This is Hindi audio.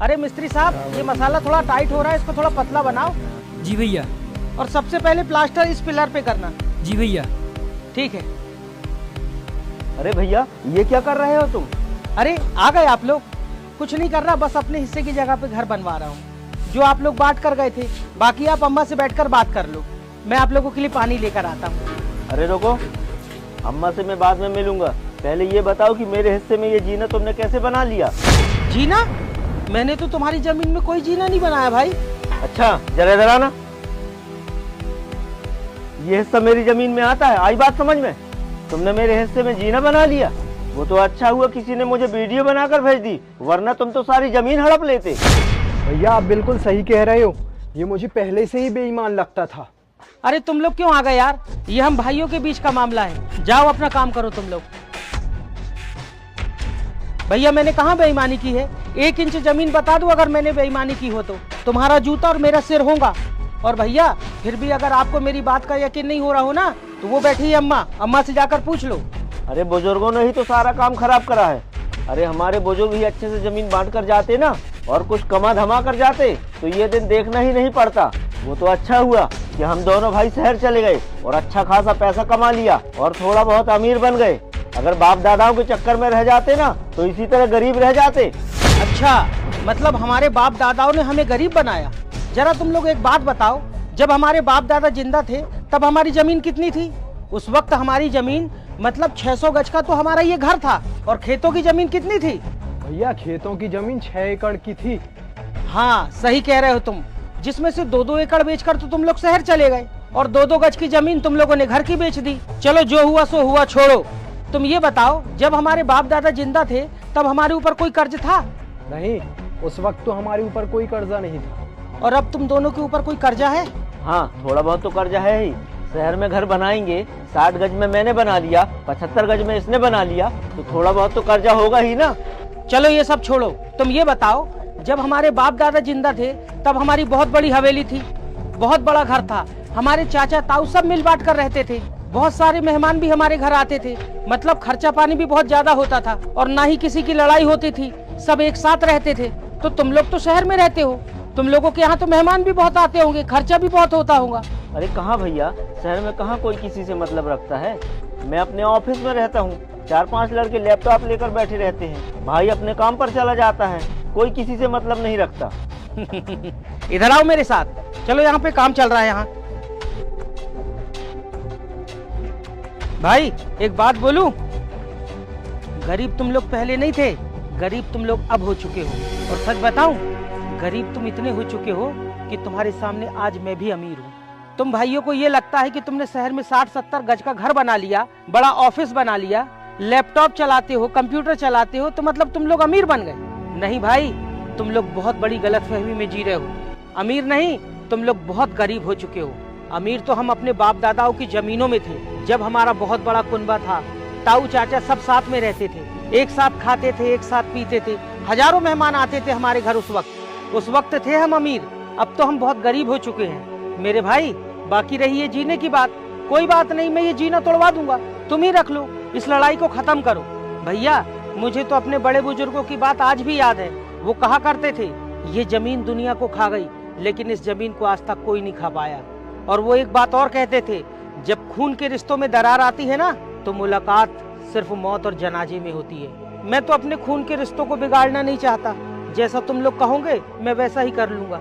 अरे मिस्त्री साहब, ये मसाला थोड़ा टाइट हो रहा है, इसको थोड़ा पतला बनाओ। जी भैया। और सबसे पहले प्लास्टर इस पिलर पे करना। जी भैया। ठीक है। अरे भैया, ये क्या कर रहे हो तुम? अरे आ गए आप लोग। कुछ नहीं कर रहा, बस अपने हिस्से की जगह पे घर बनवा रहा हूँ जो आप लोग बांट कर गए थे। बाकी आप अम्मा से बैठकर बात कर लो, मैं आप लोगों के लिए पानी लेकर आता हूँ। अरे रुको, अम्मा से मैं बाद में मिलूंगा। पहले ये बताओ कि मेरे हिस्से में ये जीना तुमने कैसे बना लिया? जीना? मैंने तो तुम्हारी जमीन में कोई जीना नहीं बनाया भाई। अच्छा, जरा इधर आना। ये हिस्सा मेरी जमीन में आता है, आई बात समझ में? तुमने मेरे हिस्से में जीना बना लिया। वो तो अच्छा हुआ किसी ने मुझे वीडियो बनाकर भेज दी, वरना तुम तो सारी जमीन हड़प लेते। भैया आप बिल्कुल सही कह रहे हो, ये मुझे पहले से ही बेईमान लगता था। अरे तुम लोग क्यों आ गए यार, ये हम भाइयों के बीच का मामला है। जाओ अपना काम करो तुम लोग। भैया मैंने कहाँ बेईमानी की है? 1 इंच जमीन बता दूं अगर मैंने बेईमानी की हो तो तुम्हारा जूता और मेरा सिर होगा। और भैया फिर भी अगर आपको मेरी बात का यकीन नहीं हो रहा हो ना, तो वो बैठी है अम्मा से जाकर पूछ लो। अरे बुजुर्गों ने ही तो सारा काम खराब करा है। अरे हमारे बुजुर्ग ही अच्छे से जमीन बांट कर जाते ना, और कुछ कमा धमा कर जाते, तो ये दिन देखना ही नहीं पड़ता। वो तो अच्छा हुआ कि हम दोनों भाई शहर चले गए और अच्छा खासा पैसा कमा लिया और थोड़ा बहुत अमीर बन गए। अगर बाप दादाओं के चक्कर में रह जाते ना, तो इसी तरह गरीब रह जाते। अच्छा, मतलब हमारे बाप दादाओं ने हमें गरीब बनाया। जरा तुम लोग एक बात बताओ, जब हमारे बाप दादा जिंदा थे तब हमारी जमीन कितनी थी? उस वक्त हमारी जमीन मतलब 600 गज का तो हमारा ये घर था। और खेतों की जमीन कितनी थी? भैया खेतों की जमीन 6 एकड़ की थी। हाँ सही कह रहे हो तुम, जिसमें से 2-2 एकड़ बेचकर तो तुम लोग शहर चले गए, और 2-2 गज की जमीन तुम लोगों ने घर की बेच दी। चलो जो हुआ सो हुआ, छोड़ो। तुम ये बताओ, जब हमारे बाप दादा जिंदा थे तब हमारे ऊपर कोई कर्ज था? नहीं, उस वक्त तो हमारे ऊपर कोई कर्जा नहीं था। और अब तुम दोनों के ऊपर कोई कर्जा है? हाँ, थोड़ा बहुत तो कर्जा है ही। शहर में घर बनाएंगे, 60 गज में मैंने बना लिया, 75 गज में इसने बना लिया, तो थोड़ा बहुत तो कर्जा होगा ही ना। चलो ये सब छोड़ो, तुम ये बताओ, जब हमारे बाप दादा जिंदा थे तब हमारी बहुत बड़ी हवेली थी, बहुत बड़ा घर था, हमारे चाचा ताऊ सब मिल बांट कर रहते थे, बहुत सारे मेहमान भी हमारे घर आते थे, मतलब खर्चा पानी भी बहुत ज्यादा होता था, और ना ही किसी की लड़ाई होती थी, सब एक साथ रहते थे। तो तुम लोग तो शहर में रहते हो, तुम लोगों के यहाँ तो मेहमान भी बहुत आते होंगे, खर्चा भी बहुत होता होगा। अरे कहाँ भैया, शहर में कहाँ कोई किसी से मतलब रखता है। मैं अपने ऑफिस में रहता हूँ, 4-5 लड़के लैपटॉप लेकर बैठे रहते हैं, भाई अपने काम पर चला जाता है, कोई किसी से मतलब नहीं रखता। इधर आओ मेरे साथ, चलो यहाँ पे काम चल रहा है। यहाँ भाई एक बात बोलूं, गरीब तुम लोग पहले नहीं थे, गरीब तुम लोग अब हो चुके हो। और सच बताऊं, गरीब तुम इतने हो चुके हो कि तुम्हारे सामने आज मैं भी अमीर हूँ। तुम भाइयों को ये लगता है कि तुमने शहर में 60-70 गज का घर बना लिया, बड़ा ऑफिस बना लिया, लैपटॉप चलाते हो, कंप्यूटर चलाते हो, तो मतलब तुम लोग अमीर बन गए। नहीं भाई, तुम लोग बहुत बड़ी गलतफहमी में जी रहे हो। अमीर नहीं, तुम लोग बहुत गरीब हो चुके हो। अमीर तो हम अपने बाप दादाओं की जमीनों में थे, जब हमारा बहुत बड़ा कुनबा था, ताऊ चाचा सब साथ में रहते थे, एक साथ खाते थे, एक साथ पीते थे, हजारों मेहमान आते थे हमारे घर। उस वक्त थे हम अमीर। अब तो हम बहुत गरीब हो चुके हैं मेरे भाई। बाकी रही ये जीने की बात, कोई बात नहीं, मैं ये जीना तोड़वा दूंगा, तुम ही रख लो, इस लड़ाई को खत्म करो। भैया मुझे तो अपने बड़े बुजुर्गों की बात आज भी याद है। वो कहा करते थे, ये जमीन दुनिया को खा गई, लेकिन इस जमीन को आज तक कोई नहीं खा पाया। और वो एक बात और कहते थे, जब खून के रिश्तों में दरार आती है ना, तो मुलाकात सिर्फ मौत और जनाजे में होती है। मैं तो अपने खून के रिश्तों को बिगाड़ना नहीं चाहता, जैसा तुम लोग कहोगे मैं वैसा ही कर लूंगा।